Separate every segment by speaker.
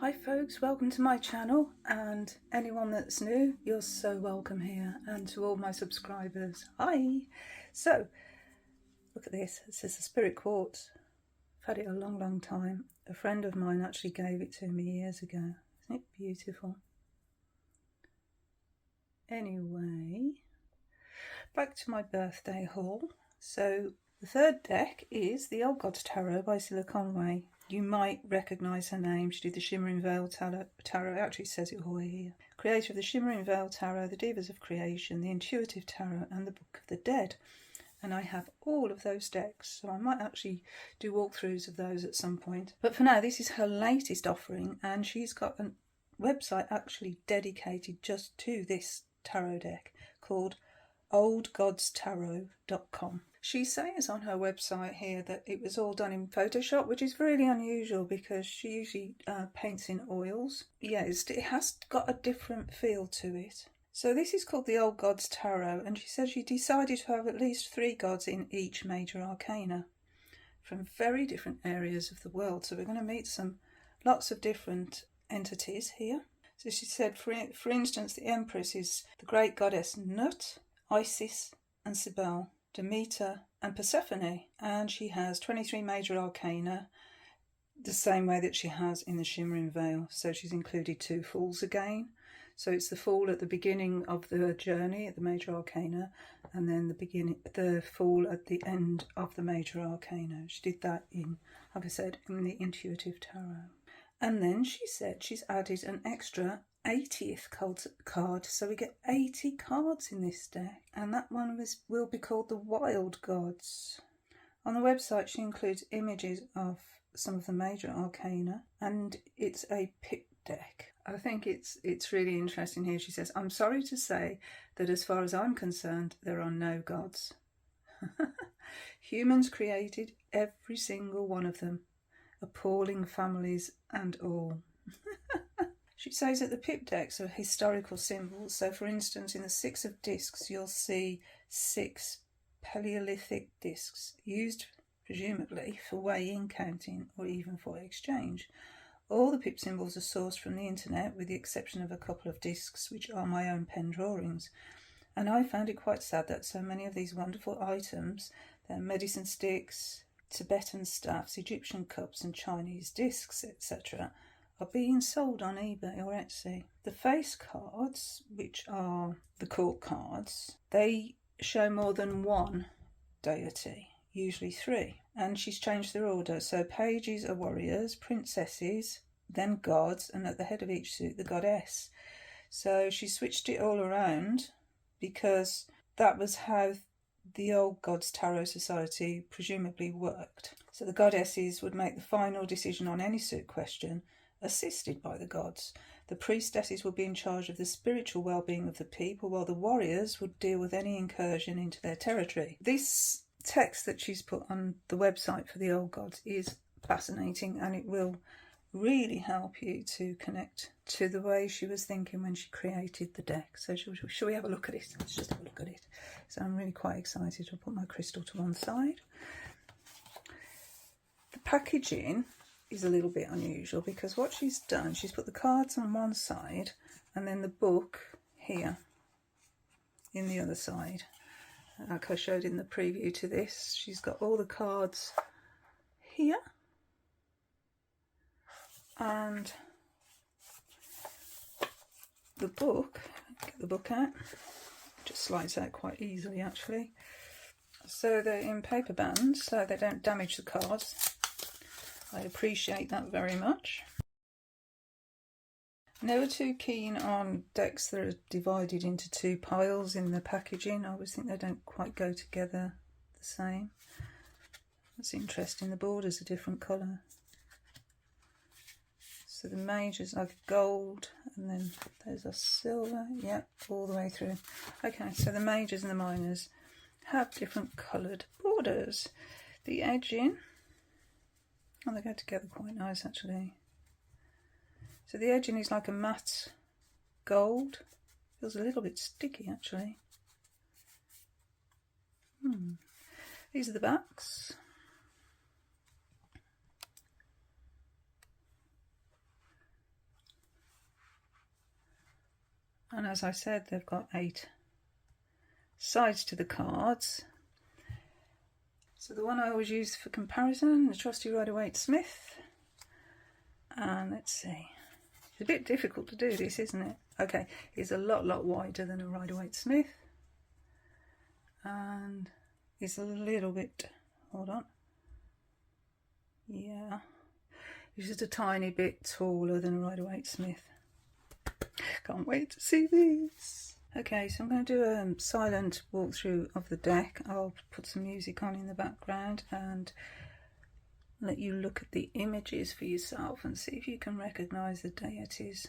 Speaker 1: Hi folks, welcome to my channel, and anyone that's new, you're so welcome here, and to all my subscribers, hi! So, look at this, it says the Spirit Quartz. I've had it a long time. A friend of mine actually gave it to me years ago. Isn't it beautiful? Anyway, back to my birthday haul. So, the third deck is the Old Gods Tarot by Cilla Conway. You might recognise her name. She did the Shimmering Veil Tarot. It actually says it all here. Creator of the Shimmering Veil Tarot, the Divas of Creation, the Intuitive Tarot, and the Book of the Dead. And I have all of those decks, so I might actually do walkthroughs of those at some point. But for now, this is her latest offering, and she's got a website actually dedicated just to this tarot deck called oldgodstarot.com. She says on her website here that it was all done in Photoshop, which is really unusual because she usually paints in oils. Yeah, it has got a different feel to it. So this is called the Old Gods Tarot, and she says she decided to have at least 3 gods in each major arcana from very different areas of the world. So we're going to meet lots of different entities here. So she said, for instance, the Empress is the great goddess Nut, Isis and Cybele, Demeter and Persephone, and she has 23 major arcana, the same way that she has in the Shimmering Veil. So she's included 2 Fools again. So it's the Fool at the beginning of the journey at the major arcana, and then the Fool at the end of the major arcana. She did that in, like I said, in the Intuitive Tarot. And then she said she's added an extra 80th card, so we get 80 cards in this deck, and that one will be called the Wild Gods. On the website she includes images of some of the major arcana, and it's a pip deck. I think it's really interesting here. She says, I'm sorry to say that as far as I'm concerned, there are no gods. Humans created every single one of them, appalling families and all. She says that the pip decks are historical symbols. So for instance, in the 6 of discs, you'll see 6 Paleolithic discs used presumably for weighing, counting, or even for exchange. All the pip symbols are sourced from the internet, with the exception of a couple of discs, which are my own pen drawings. And I found it quite sad that so many of these wonderful items, they're medicine sticks, Tibetan staffs, Egyptian cups and Chinese discs, etc., are being sold on eBay or Etsy. The face cards, which are the court cards, they show more than one deity, usually 3. And she's changed their order. So pages are warriors, princesses, then gods, and at the head of each suit, the goddess. So she switched it all around because that was how the Old Gods Tarot Society presumably worked. So the goddesses would make the final decision on any suit question, assisted by the gods. The priestesses would be in charge of the spiritual well-being of the people, while the warriors would deal with any incursion into their territory. This text that she's put on the website for the Old Gods is fascinating, and it will really help you to connect to the way she was thinking when she created the deck. So shall we have a look at it? Let's just have a look at it. So I'm really quite excited. I'll put my crystal to one side. The packaging is a little bit unusual because what she's done, she's put the cards on one side and then the book here in the other side. Like I showed in the preview to this, she's got all the cards here, and the book, get the book out, just slides out quite easily actually. So they're in paper bands so they don't damage the cards. I appreciate that very much. Never too keen on decks that are divided into 2 piles in the packaging. I always think they don't quite go together the same. That's interesting, the borders are different colour. So the majors are gold, and then those are silver, yeah, all the way through. Okay, so the majors and the minors have different coloured borders. The edging, oh, they go together quite nice actually. So the edging is like a matte gold. Feels a little bit sticky actually. These are the backs. And as I said, they've got 8 sides to the cards. So the one I always use for comparison, the trusty Rider-Waite Smith. And let's see. It's a bit difficult to do this, isn't it? Okay, it's a lot wider than a Rider-Waite Smith. And it's a little bit, hold on. Yeah, it's just a tiny bit taller than a Rider-Waite Smith. Can't wait to see these. Okay, so I'm going to do a silent walkthrough of the deck. I'll put some music on in the background and let you look at the images for yourself and see if you can recognise the deities.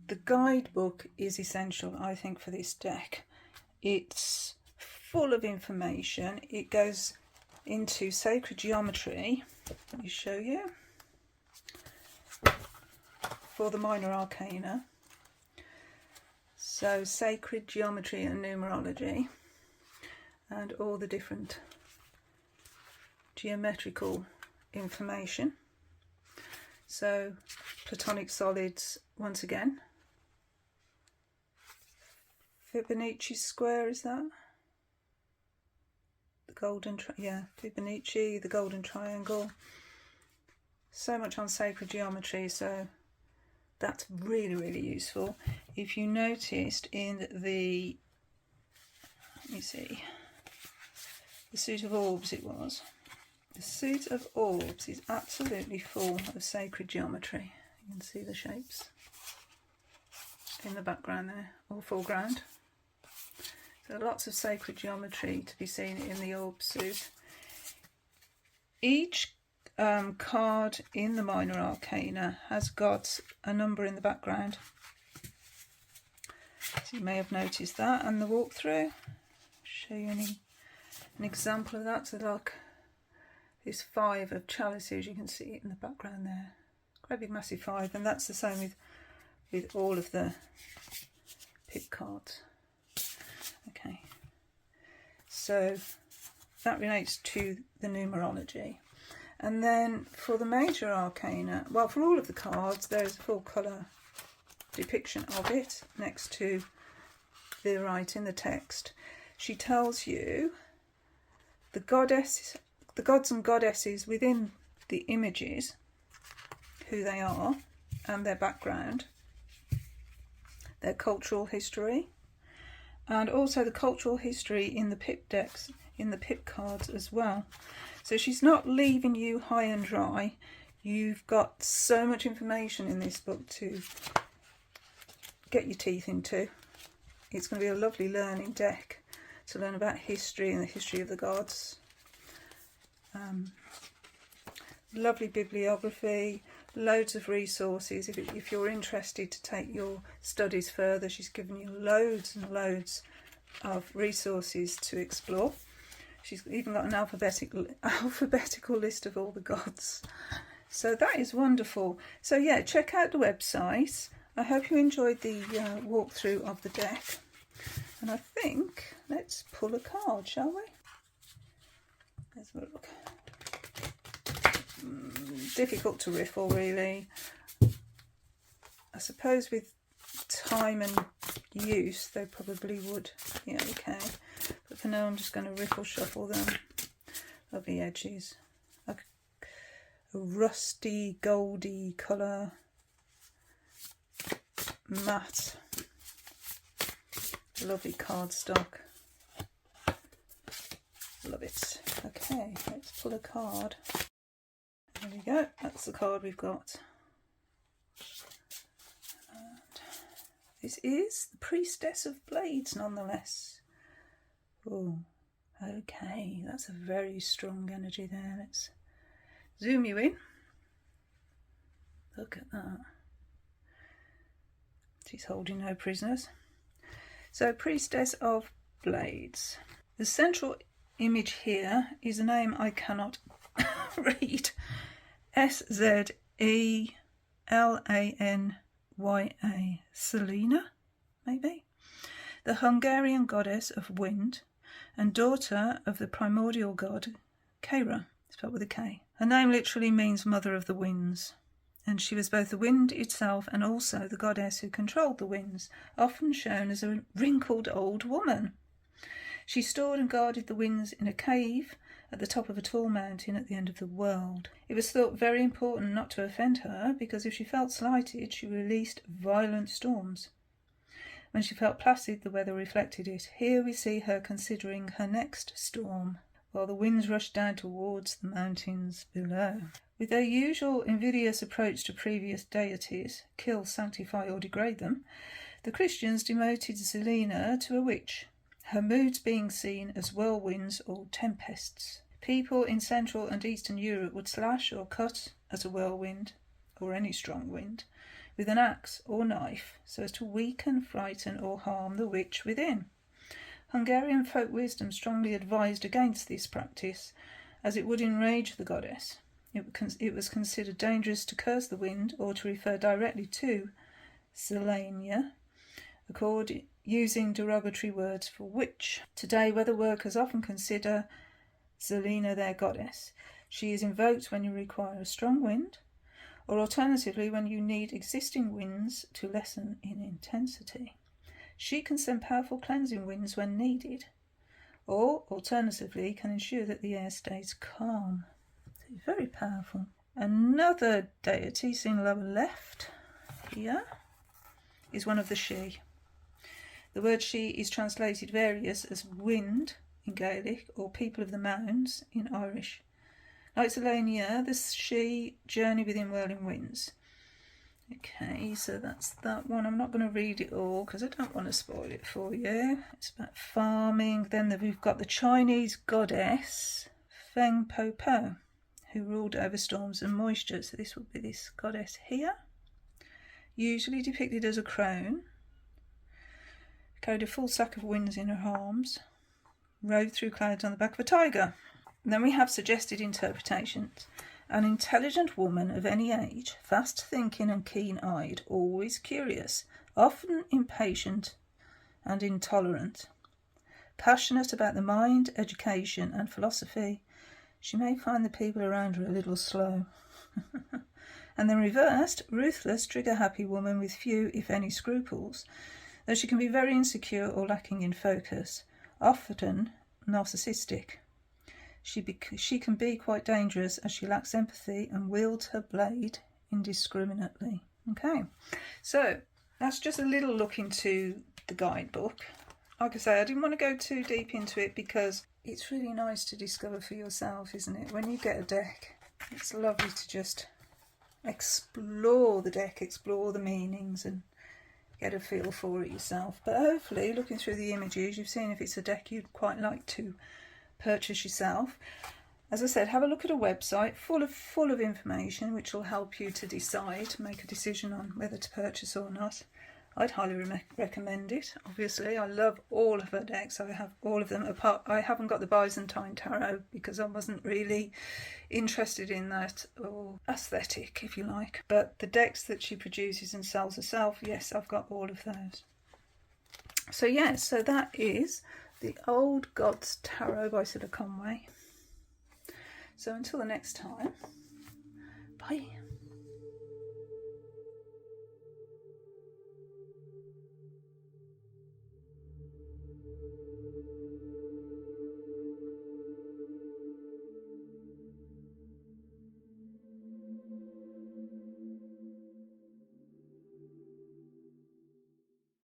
Speaker 1: The guidebook is essential, I think, for this deck. It's full of information. It goes into sacred geometry. Let me show you. For the minor arcana. So sacred geometry and numerology, and all the different geometrical information. So platonic solids once again. Fibonacci square, is that? The golden, Fibonacci, the golden triangle. So much on sacred geometry, so that's really, really useful. If you noticed in the, let me see, the suit of orbs it was. The suit of orbs is absolutely full of sacred geometry. You can see the shapes in the background there, or foreground. So lots of sacred geometry to be seen in the orb suit. Each card in the minor arcana has got a number in the background. So you may have noticed that, and the walkthrough. Show you an example of that. So like this 5 of chalices, you can see it in the background there. Quite a big massive 5, and that's the same with all of the pip cards. Okay, so that relates to the numerology. And then for the major arcana, well, for all of the cards, there's a full colour depiction of it next to the writing, the text. She tells you the gods and goddesses within the images, who they are and their background, their cultural history, and also the cultural history in the pip decks, in the pip cards as well. So she's not leaving you high and dry. You've got so much information in this book to get your teeth into. It's going to be a lovely learning deck to learn about history and the history of the gods. Lovely bibliography, loads of resources. If you're interested to take your studies further, she's given you loads and loads of resources to explore. She's even got an alphabetical list of all the gods. So that is wonderful. So yeah, check out the website. I hope you enjoyed the walkthrough of the deck. And I think, let's pull a card, shall we? Let's have a look. Difficult to riffle, really. suppose with time and use they probably would. Yeah, okay. But for now I'm just going to ripple shuffle them. Lovely edges. Like a rusty, goldy colour. Matte. Lovely cardstock. Love it. Okay, let's pull a card. There we go. That's the card we've got. And this is the Priestess of Blades, nonetheless. Oh, okay. That's a very strong energy there. Let's zoom you in. Look at that. She's holding no prisoners. So, Priestess of Blades. The central image here is a name I cannot read. Selena. Selena, maybe? The Hungarian goddess of wind and daughter of the primordial god Kera, spelled with a K. Her name literally means mother of the winds, and she was both the wind itself and also the goddess who controlled the winds, often shown as a wrinkled old woman. She stored and guarded the winds in a cave at the top of a tall mountain at the end of the world. It was thought very important not to offend her, because if she felt slighted, she released violent storms. When she felt placid, the weather reflected it. Here we see her considering her next storm, while the winds rushed down towards the mountains below. With their usual invidious approach to previous deities, kill, sanctify or degrade them, the Christians demoted Selena to a witch, her moods being seen as whirlwinds or tempests. People in Central and Eastern Europe would slash or cut at a whirlwind, or any strong wind, with an axe or knife, so as to weaken, frighten or harm the witch within. Hungarian folk wisdom strongly advised against this practice, as it would enrage the goddess. It was considered dangerous to curse the wind or to refer directly to Selena, using derogatory words for witch. Today, weather workers often consider Selena their goddess. She is invoked when you require a strong wind, or alternatively when you need existing winds to lessen in intensity. She can send powerful cleansing winds when needed, or alternatively can ensure that the air stays calm. It's very powerful. Another deity seen lower left here is one of the She. The word She is translated various as wind in Gaelic or people of the mounds in Irish. Like Selena, the She journey within whirling winds. Okay, so that's that one. I'm not going to read it all because I don't want to spoil it for you. It's about farming. Then we've got the Chinese goddess Feng Po Po, who ruled over storms and moisture. So this would be this goddess here, usually depicted as a crone. Carried a full sack of winds in her arms, rode through clouds on the back of a tiger. And then we have suggested interpretations. An intelligent woman of any age, fast-thinking and keen-eyed, always curious, often impatient and intolerant. Passionate about the mind, education and philosophy, she may find the people around her a little slow. And then reversed, ruthless, trigger-happy woman with few, if any, scruples, though she can be very insecure or lacking in focus, often narcissistic. She can be quite dangerous as she lacks empathy and wields her blade indiscriminately. Okay, so that's just a little look into the guidebook. Like I say, I didn't want to go too deep into it because it's really nice to discover for yourself, isn't it? When you get a deck, it's lovely to just explore the deck, explore the meanings and get a feel for it yourself. But hopefully, looking through the images, you've seen if it's a deck you'd quite like to purchase yourself. As I said, have a look at a website full of information which will help you to decide, make a decision on whether to purchase or not. I'd highly recommend it. Obviously, I love all of her decks. I have all of them. Apart, I haven't got the Byzantine Tarot because I wasn't really interested in that, or aesthetic, if you like. But the decks that she produces and sells herself, yes, I've got all of those. So yes, so that is The Old Gods Tarot by Cilla Conway. So until the next time, bye.